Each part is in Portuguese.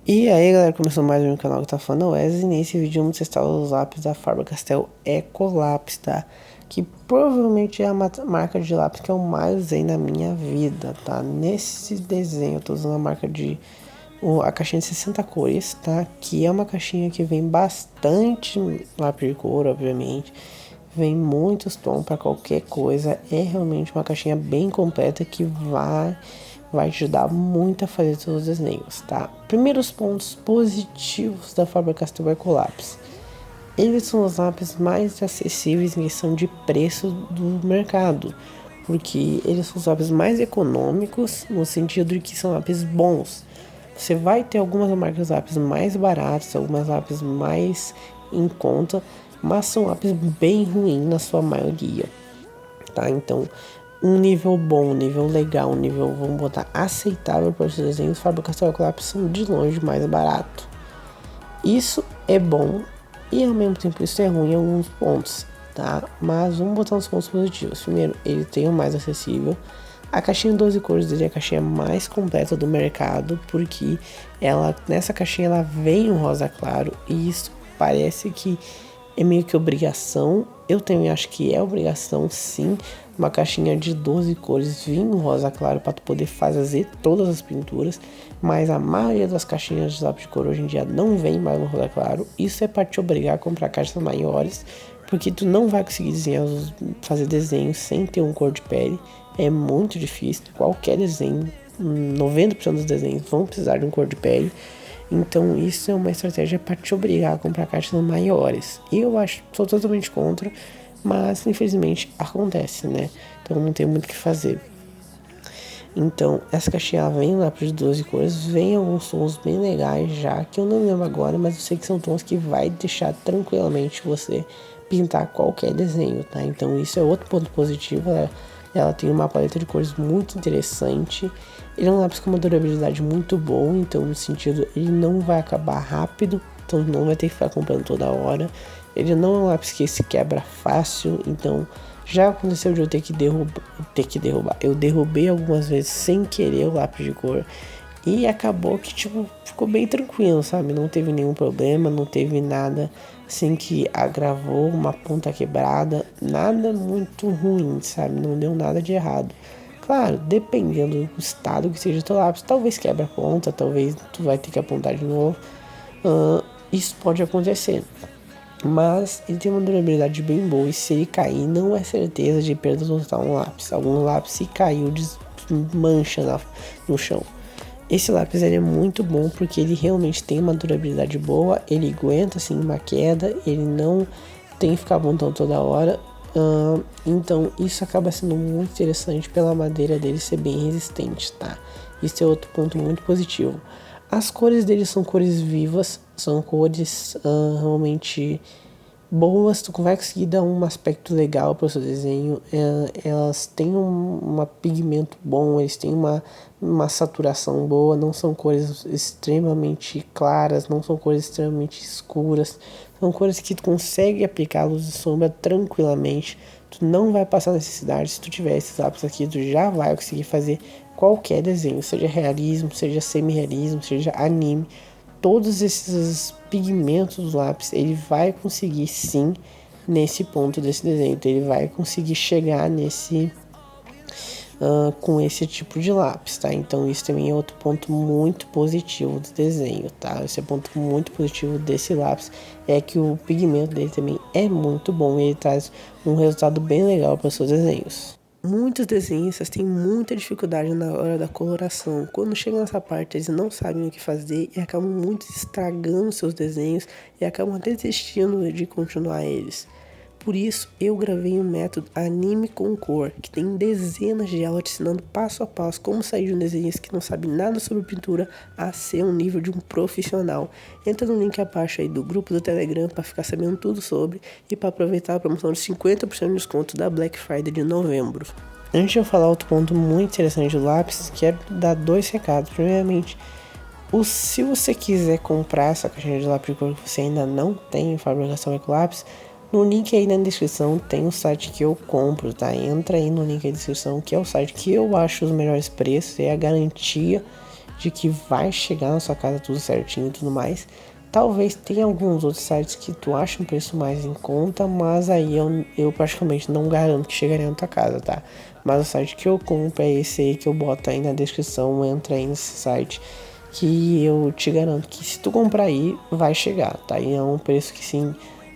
E aí galera, começou mais um canal que tá falando Wesley, e nesse vídeo vamos testar os lápis da Faber-Castell Ecolápis, tá? Que provavelmente é a marca de lápis que eu mais usei na minha vida, tá? Nesse desenho eu tô usando a marca de... a caixinha de 60 cores, tá? Que é uma caixinha que vem bastante lápis de cor, obviamente. Vem muitos tons para qualquer coisa. É realmente uma caixinha bem completa que vai te ajudar muito a fazer seus desenhos, tá? Primeiros pontos positivos da Faber-Castell Ecolápis. Eles são os lápis mais acessíveis em questão de preço do mercado, porque eles são os lápis mais econômicos no sentido de que são lápis bons. Você vai ter algumas marcas de lápis mais baratas, algumas lápis mais em conta, mas são lápis bem ruins na sua maioria, tá? Então, um nível bom, um nível legal, um nível, vamos botar, aceitável para os desenhos, Faber-Castell Ecolápis são de longe mais barato. Isso é bom e ao mesmo tempo isso é ruim em alguns pontos, tá? Mas vamos botar uns pontos positivos. Primeiro, ele tem o mais acessível. A caixinha 12 cores dele é a caixinha mais completa do mercado, porque nessa caixinha ela vem um rosa claro e isso parece que é meio que obrigação. Eu também acho que é obrigação, sim, uma caixinha de 12 cores vir um rosa claro para tu poder fazer todas as pinturas, mas a maioria das caixinhas de lápis de cor hoje em dia não vem mais um rosa claro. Isso é para te obrigar a comprar caixas maiores, porque tu não vai conseguir fazer desenhos sem ter um cor de pele. É muito difícil. Qualquer desenho, 90% dos desenhos vão precisar de um cor de pele. Então isso é uma estratégia para te obrigar a comprar caixas maiores. Eu sou totalmente contra, mas infelizmente acontece, né? Então não tem muito o que fazer. Então essa caixinha vem lá para 12 cores, vem alguns tons bem legais já, que eu não lembro agora, mas eu sei que são tons que vai deixar tranquilamente você pintar qualquer desenho, tá? Então isso é outro ponto positivo, ela tem uma paleta de cores muito interessante. Ele é um lápis com uma durabilidade muito boa, então no sentido, ele não vai acabar rápido, então não vai ter que ficar comprando toda hora. Ele não é um lápis que se quebra fácil, então já aconteceu de eu ter que derrubar. Eu derrubei algumas vezes sem querer o lápis de cor e acabou que tipo ficou bem tranquilo, sabe? Não teve nenhum problema, não teve nada assim que agravou uma ponta quebrada, nada muito ruim, sabe? Não deu nada de errado. Claro, dependendo do estado que seja o teu lápis, talvez quebre a ponta, talvez tu vai ter que apontar de novo. Isso pode acontecer. Mas ele tem uma durabilidade bem boa e se ele cair, não é certeza de perda total um lápis. Algum lápis se caiu, desmancha no chão. Esse lápis ele é muito bom porque ele realmente tem uma durabilidade boa, ele aguenta assim uma queda, ele não tem que ficar apontando toda hora. Então isso acaba sendo muito interessante pela madeira dele ser bem resistente, tá? Isso é outro ponto muito positivo. As cores dele são cores vivas, são cores realmente boas, tu vai conseguir dar um aspecto legal para o seu desenho. Elas têm um pigmento bom, eles têm uma saturação boa, não são cores extremamente claras, não são cores extremamente escuras, são cores que tu consegue aplicar luz e sombra tranquilamente. Tu não vai passar necessidade. Se tu tiver esses lápis aqui, tu já vai conseguir fazer qualquer desenho, seja realismo, seja semi-realismo, seja anime. Todos esses pigmentos do lápis, ele vai conseguir sim nesse ponto desse desenho. Então ele vai conseguir chegar com esse tipo de lápis, tá? Então isso também é outro ponto muito positivo do desenho, tá? Esse é ponto muito positivo desse lápis, é que o pigmento dele também é muito bom e ele traz um resultado bem legal para os seus desenhos. Muitos desenhistas têm muita dificuldade na hora da coloração. Quando chega nessa parte, eles não sabem o que fazer e acabam muito estragando seus desenhos e acabam até desistindo de continuar eles. Por isso, eu gravei um método Anime com Cor, que tem dezenas de aulas te ensinando passo a passo como sair de um desenhista que não sabe nada sobre pintura a ser um nível de um profissional. Entra no link abaixo aí do grupo do Telegram para ficar sabendo tudo sobre e para aproveitar a promoção de 50% de desconto da Black Friday de novembro. Antes de eu falar outro ponto muito interessante do lápis, quero dar dois recados. Primeiramente, se você quiser comprar essa caixinha de lápis de cor que você ainda não tem em Faber-Castell Ecolápis, no link aí na descrição tem o site que eu compro, tá? Entra aí no link aí na descrição, que é o site que eu acho os melhores preços, é a garantia de que vai chegar na sua casa tudo certinho e tudo mais. Talvez tenha alguns outros sites que tu acha um preço mais em conta, mas aí eu praticamente não garanto que chegaria na tua casa, tá? Mas o site que eu compro é esse aí que eu boto aí na descrição, entra aí nesse site que eu te garanto que se tu comprar aí, vai chegar, tá? E é um preço que sim,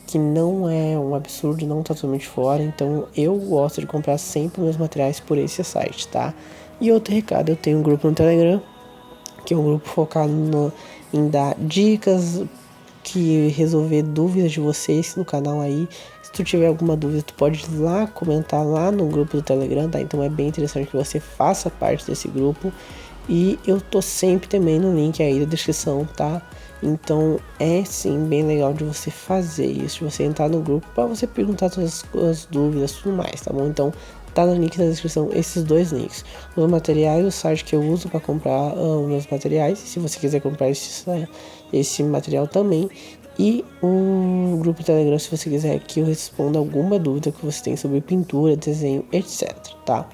que não é um absurdo, não tá totalmente fora, então eu gosto de comprar sempre meus materiais por esse site, tá? E outro recado, eu tenho um grupo no Telegram, que é um grupo focado em dar dicas, que resolver dúvidas de vocês no canal aí. Se tu tiver alguma dúvida, tu pode ir lá comentar lá no grupo do Telegram, tá? Então é bem interessante que você faça parte desse grupo. E eu tô sempre também no link aí da descrição, tá? Então é sim bem legal de você fazer isso, de você entrar no grupo para você perguntar todas as dúvidas e tudo mais, tá bom? Então tá no link na descrição esses dois links. Os materiais, o site que eu uso para comprar os meus materiais, se você quiser comprar esse material também. E o grupo Telegram, se você quiser que eu responda alguma dúvida que você tem sobre pintura, desenho, etc, tá?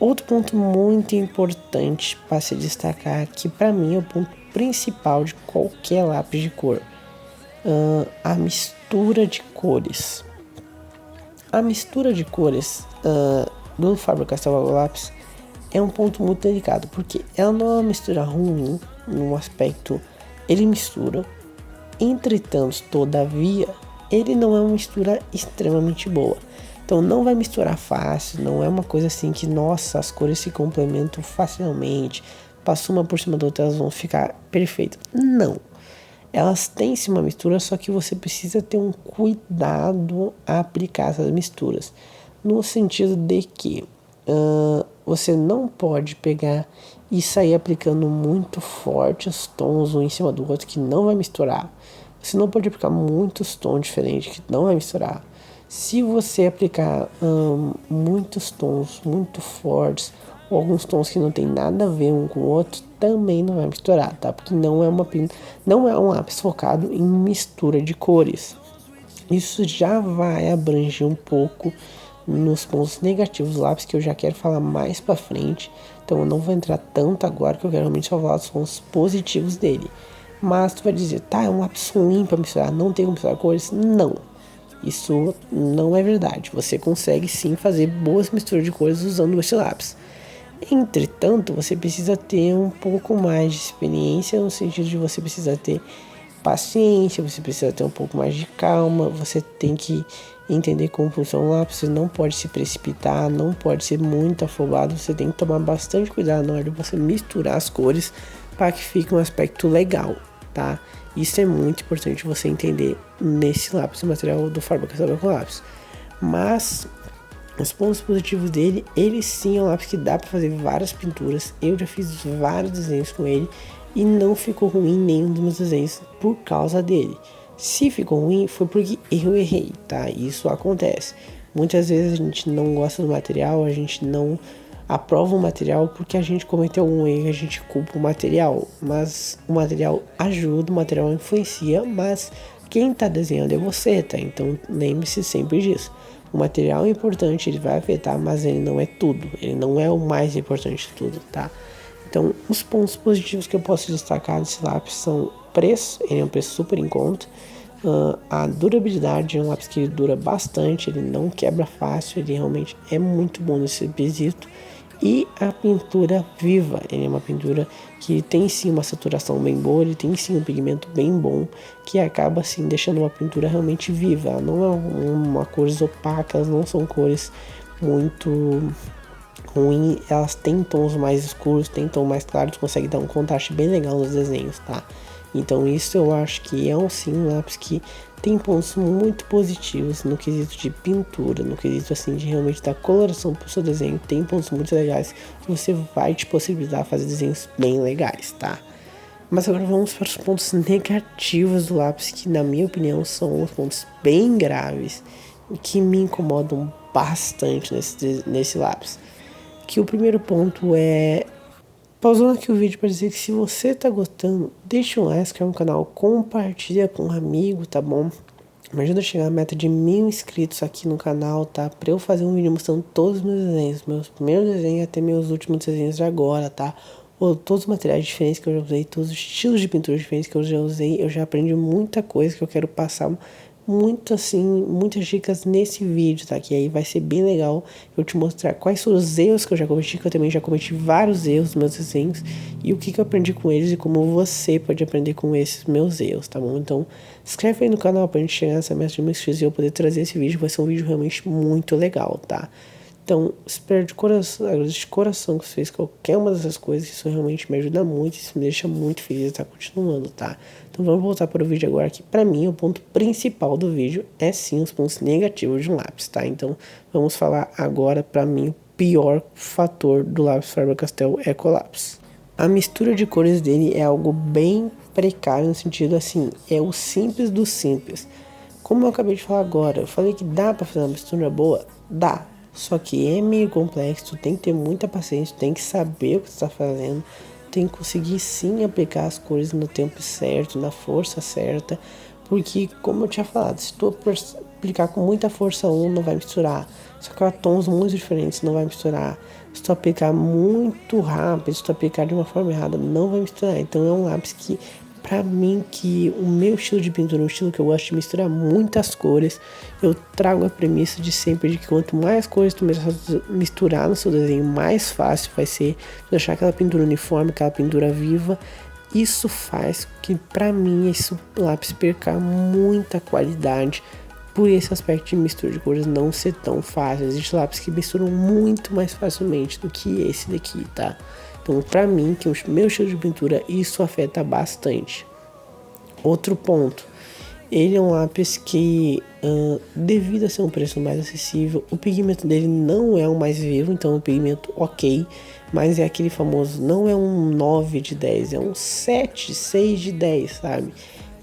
Outro ponto muito importante para se destacar, que para mim é o ponto principal de qualquer lápis de cor, a mistura de cores. A mistura de cores do Faber-Castell Lápis é um ponto muito delicado, porque ela não é uma mistura ruim no aspecto, ele mistura, entretanto, todavia, ele não é uma mistura extremamente boa. Então não vai misturar fácil, não é uma coisa assim que, nossa, as cores se complementam facilmente, passou uma por cima da outra, elas vão ficar perfeitas. Não. Elas têm sim uma mistura, só que você precisa ter um cuidado a aplicar essas misturas. No sentido de que você não pode pegar e sair aplicando muito forte os tons um em cima do outro, que não vai misturar. Você não pode aplicar muitos tons diferentes, que não vai misturar. Se você aplicar muitos tons muito fortes, ou alguns tons que não tem nada a ver um com o outro, também não vai misturar, tá? Porque não é um lápis focado em mistura de cores. Isso já vai abranger um pouco nos pontos negativos do lápis, que eu já quero falar mais pra frente. Então eu não vou entrar tanto agora, que eu quero realmente só falar dos pontos positivos dele. Mas tu vai dizer, tá, é um lápis ruim pra misturar, não tem como misturar cores? Não. Isso não é verdade. Você consegue sim fazer boas misturas de cores usando esse lápis. Entretanto, você precisa ter um pouco mais de experiência, no sentido de você precisa ter paciência, você precisa ter um pouco mais de calma, você tem que entender como funciona o lápis, você não pode se precipitar, não pode ser muito afobado, você tem que tomar bastante cuidado na hora de você misturar as cores para que fique um aspecto legal, tá? Isso é muito importante você entender nesse lápis, material do Faber-Castell Lápis. Mas os pontos positivos dele, ele sim é um lápis que dá para fazer várias pinturas. Eu já fiz vários desenhos com ele e não ficou ruim nenhum dos meus desenhos por causa dele. Se ficou ruim, foi porque eu errei, tá? Isso acontece. Muitas vezes a gente não gosta do material, a gente não aprova o material porque a gente cometeu um erro, a gente culpa o material. Mas o material ajuda, o material influencia, mas quem tá desenhando é você, tá? Então lembre-se sempre disso. O material é importante, ele vai afetar, mas ele não é tudo. Ele não é o mais importante de tudo, tá? Então, os pontos positivos que eu posso destacar desse lápis são preço, ele é um preço super em conta. A durabilidade é um lápis que dura bastante, ele não quebra fácil, ele realmente é muito bom nesse quesito. E a pintura viva, ele é uma pintura que tem sim uma saturação bem boa, ele tem sim um pigmento bem bom, que acaba assim deixando uma pintura realmente viva. Ela não é uma cores opacas, não são cores muito ruins, elas têm tons mais escuros, têm tons mais claros, consegue dar um contraste bem legal nos desenhos, tá? Então isso eu acho que é um lápis que tem pontos muito positivos no quesito de pintura, no quesito assim de realmente dar coloração pro seu desenho. Tem pontos muito legais que você vai te possibilitar fazer desenhos bem legais, tá? Mas agora vamos para os pontos negativos do lápis, que na minha opinião são os pontos bem graves e que me incomodam bastante nesse lápis. Que o primeiro ponto é, pausando aqui o vídeo para dizer que se você tá gostando, deixa um like, se inscreve no canal, compartilha com um amigo, tá bom? Me ajuda a chegar a meta de 1000 inscritos aqui no canal, tá? Pra eu fazer um vídeo mostrando todos os meus desenhos, meus primeiros desenhos até meus últimos desenhos de agora, tá? ou todos os materiais diferentes que eu já usei, todos os estilos de pintura diferentes que eu já usei, eu já aprendi muita coisa que eu quero passar muito assim, muitas dicas nesse vídeo, tá? Que aí vai ser bem legal eu te mostrar quais foram os erros que eu já cometi, que eu também já cometi vários erros nos meus desenhos, e o que eu aprendi com eles e como você pode aprender com esses meus erros, tá bom? Então, se inscreve aí no canal pra gente chegar nessa meta de 1.000 inscritos e eu poder trazer esse vídeo, vai ser um vídeo realmente muito legal, tá? Então, espero de coração, agradeço de coração que você fez qualquer uma dessas coisas, isso realmente me ajuda muito, isso me deixa muito feliz de estar continuando, tá? Então vamos voltar para o vídeo agora, que pra mim o ponto principal do vídeo é sim os pontos negativos de um lápis, tá? Então vamos falar agora pra mim o pior fator do lápis Faber-Castell Ecolapse. A mistura de cores dele é algo bem precário no sentido assim, é o simples do simples. Como eu acabei de falar agora, eu falei que dá pra fazer uma mistura boa? Dá. Só que é meio complexo, tem que ter muita paciência, tem que saber o que você está fazendo, tem que conseguir sim aplicar as cores no tempo certo, na força certa, porque como eu tinha falado, se tu aplicar com muita força um, não vai misturar, se tu tons muito diferentes, não vai misturar, se tu aplicar muito rápido, se tu aplicar de uma forma errada, não vai misturar. Então é um lápis que, pra mim, que o meu estilo de pintura, um estilo que eu gosto de misturar muitas cores, eu trago a premissa de sempre de que quanto mais cores tu misturar no seu desenho, mais fácil vai ser tu deixar aquela pintura uniforme, aquela pintura viva. Isso faz que, pra mim, esse lápis perca muita qualidade por esse aspecto de mistura de cores não ser tão fácil. Existem lápis que misturam muito mais facilmente do que esse daqui, tá? Então, pra mim, que é o meu estilo de pintura, isso afeta bastante. Outro ponto, ele é um lápis que, devido a ser um preço mais acessível, o pigmento dele não é o mais vivo, então é um pigmento ok, mas é aquele famoso, não é um 9 de 10, é um 7, 6 de 10, sabe?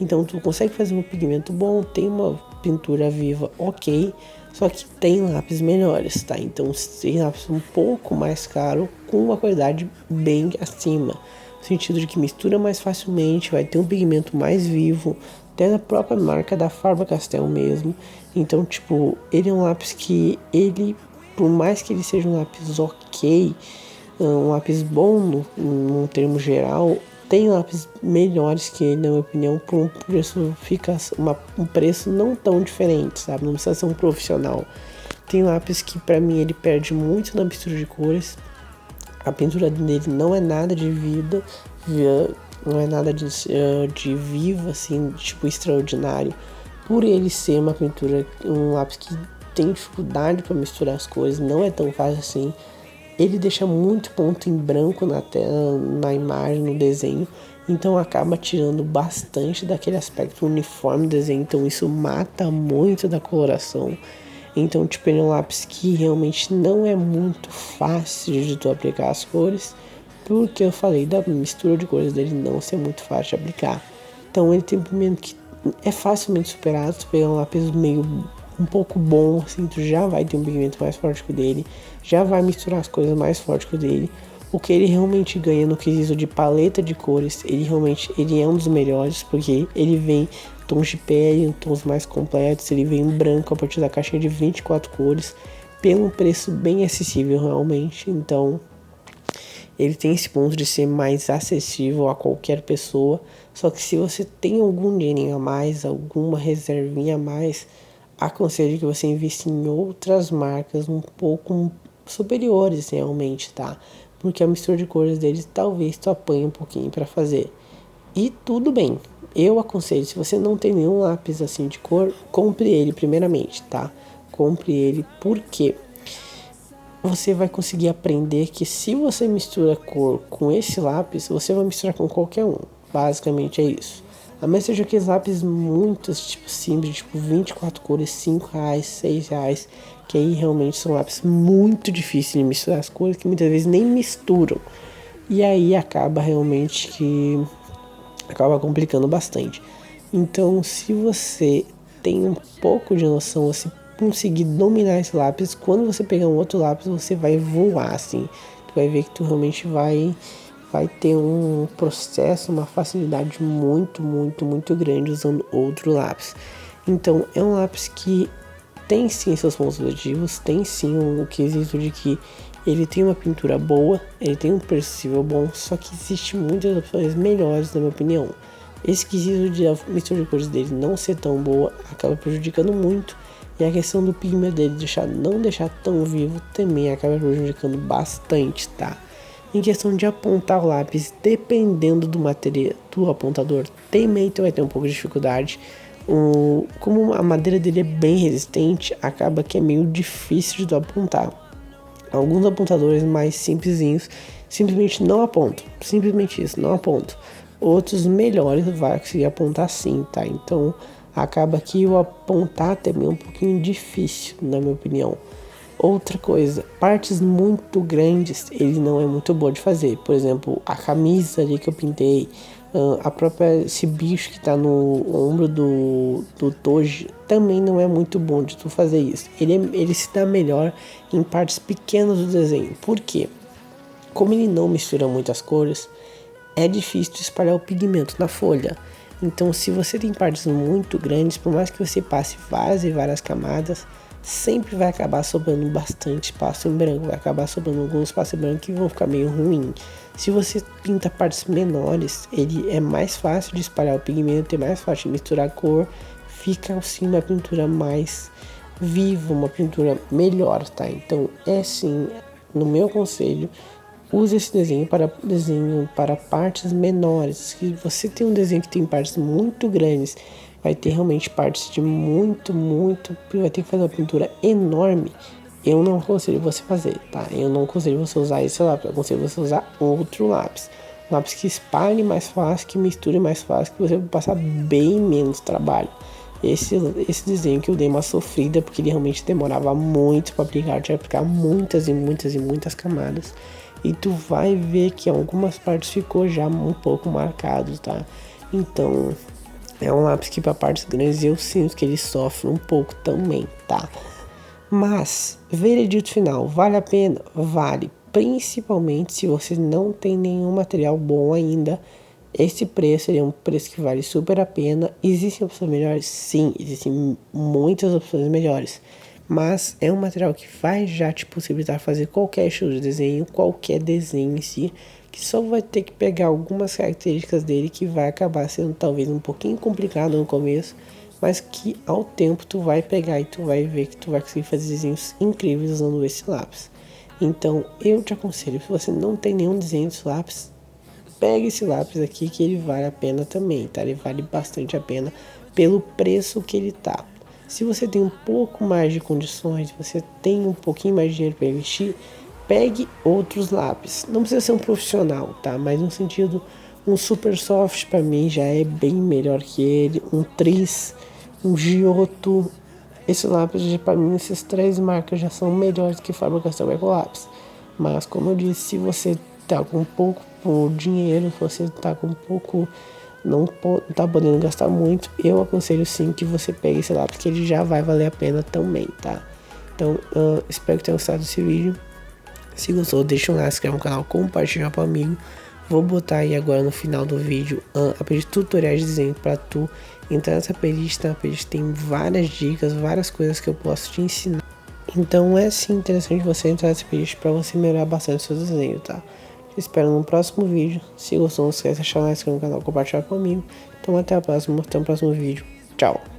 Então tu consegue fazer um pigmento bom, tem uma pintura viva ok, só que tem lápis melhores, tá? Então tem lápis um pouco mais caro com uma qualidade bem acima, no sentido de que mistura mais facilmente, vai ter um pigmento mais vivo, até na própria marca da Faber-Castell mesmo. Então, tipo, ele é um lápis que ele, por mais que ele seja um lápis ok, um lápis bom num termo geral, tem lápis melhores que ele, na minha opinião, por um preço, um preço não tão diferente, sabe? Não precisa ser um profissional. Tem lápis que pra mim ele perde muito na mistura de cores. A pintura dele não é nada de vida, não é nada de vivo, assim, tipo extraordinário. Por ele ser uma pintura, um lápis que tem dificuldade para misturar as cores, não é tão fácil assim. Ele deixa muito ponto em branco na tela, na imagem, no desenho, então acaba tirando bastante daquele aspecto uniforme do desenho, então isso mata muito da coloração. Então, tipo, ele é um lápis que realmente não é muito fácil de tu aplicar as cores, porque eu falei da mistura de cores dele não ser muito fácil de aplicar. Então ele tem um pigmento que é facilmente superado, se tu pegar um lápis meio um pouco bom, assim, tu já vai ter um pigmento mais forte que o dele, já vai misturar as coisas mais forte que o dele. O que ele realmente ganha no quesito de paleta de cores, ele é um dos melhores, porque ele vem tons de pele, tons mais completos, ele vem em branco a partir da caixinha de 24 cores, pelo um preço bem acessível realmente. Então ele tem esse ponto de ser mais acessível a qualquer pessoa, só que se você tem algum dinheirinho a mais, alguma reservinha a mais, aconselho que você invista em outras marcas um pouco superiores realmente, tá? Porque a mistura de cores deles talvez tu apanhe um pouquinho para fazer. E tudo bem, eu aconselho, se você não tem nenhum lápis assim de cor, compre ele primeiramente, tá? Compre ele porque você vai conseguir aprender que se você mistura cor com esse lápis, você vai misturar com qualquer um. Basicamente é isso. A menos seja aqueles lápis muito tipo simples, tipo 24 cores, 5 reais, 6 reais, que aí realmente são lápis muito difíceis de misturar as cores, que muitas vezes nem misturam. E aí acaba realmente que acaba complicando bastante. Então, se você tem um pouco de noção, você conseguir dominar esse lápis, quando você pegar um outro lápis, você vai voar, assim. Tu vai ver que tu realmente vai ter um processo, uma facilidade muito grande usando outro lápis. Então, é um lápis que tem sim seus pontos positivos, tem sim o quesito de que Ele tem uma pintura boa, ele tem um preço acessível bom, só que existe muitas opções melhores na minha opinião. Esse quesito de a mistura de cores dele não ser tão boa acaba prejudicando muito, e a questão do pigmento dele não deixar tão vivo também acaba prejudicando bastante, tá? Em questão de apontar o lápis, dependendo do material do apontador, também tu vai ter um pouco de dificuldade. Como a madeira dele é bem resistente, acaba que é meio difícil de tu apontar. Alguns apontadores mais simplesinhos simplesmente não apontam, simplesmente isso, não apontam. Outros melhores vai conseguir apontar sim, tá? Então acaba que o apontar também é um pouquinho difícil, na minha opinião. Outra coisa, partes muito grandes ele não é muito bom de fazer. Por exemplo, a camisa ali que eu pintei, a própria esse bicho que tá no ombro do Toji também não é muito bom de tu fazer isso. Ele se dá melhor em partes pequenas do desenho. Por quê? Como ele não mistura muitas cores, é difícil de espalhar o pigmento na folha. Então, se você tem partes muito grandes, por mais que você passe várias e várias camadas, sempre vai acabar sobrando bastante espaço em branco, vai acabar sobrando alguns espaços em branco que vão ficar meio ruim. Se você pinta partes menores, ele é mais fácil de espalhar o pigmento, é mais fácil de misturar a cor, fica assim uma pintura mais viva, uma pintura melhor, tá? Então, é sim, no meu conselho, use esse desenho para partes menores. Se você tem um desenho que tem partes muito grandes, vai ter realmente partes de muito, vai ter que fazer uma pintura enorme. Eu não aconselho você fazer, tá? Eu não aconselho você usar esse lápis, eu aconselho você usar outro lápis. Um lápis que espalhe mais fácil, que misture mais fácil, que você vai passar bem menos trabalho. Esse desenho que eu dei uma sofrida, porque ele realmente demorava muito para aplicar, tinha que aplicar muitas e muitas camadas. E tu vai ver que algumas partes ficou já um pouco marcado, tá? Então, é um lápis que para partes grandes eu sinto que ele sofre um pouco também, tá? Mas, veredito final, vale a pena? Vale. Principalmente se você não tem nenhum material bom ainda. Esse preço é um preço que vale super a pena. Existem opções melhores? Sim, existem muitas opções melhores. Mas é um material que vai já te possibilitar fazer qualquer estilo de desenho, qualquer desenho em si, que só vai ter que pegar algumas características dele que vai acabar sendo talvez um pouquinho complicado no começo, mas que ao tempo tu vai pegar e tu vai ver que tu vai conseguir fazer desenhos incríveis usando esse lápis. Então eu te aconselho, se você não tem nenhum desenho desse lápis, pegue esse lápis aqui que ele vale a pena também, tá? Ele vale bastante a pena pelo preço que ele tá. Se você tem um pouco mais de condições, você tem um pouquinho mais de dinheiro para investir, pegue outros lápis. Não precisa ser um profissional, tá? Mas no sentido, um Super Soft para mim já é bem melhor que ele, um Tris, um Giotto. Esse lápis, para mim, essas três marcas já são melhores que Faber-Castell Ecolápis. Mas como eu disse, se você tá com pouco por dinheiro, se você tá com pouco, não tá podendo gastar muito, eu aconselho sim que você pegue esse lápis, que ele já vai valer a pena também, tá? Então, espero que tenha gostado desse vídeo. Se gostou, deixa um like, se inscreve no canal, compartilha para amigo. Vou botar aí agora no final do vídeo a playlist tutoriais de desenho para tu entrar nessa playlist. Na playlist tem várias dicas, várias coisas que eu posso te ensinar. Então é sim interessante você entrar nessa playlist para você melhorar bastante o seu desenho, tá? Te espero no próximo vídeo. Se gostou, não esquece de deixar um like no canal, compartilhar comigo. Então até a próxima, até o próximo vídeo. Tchau!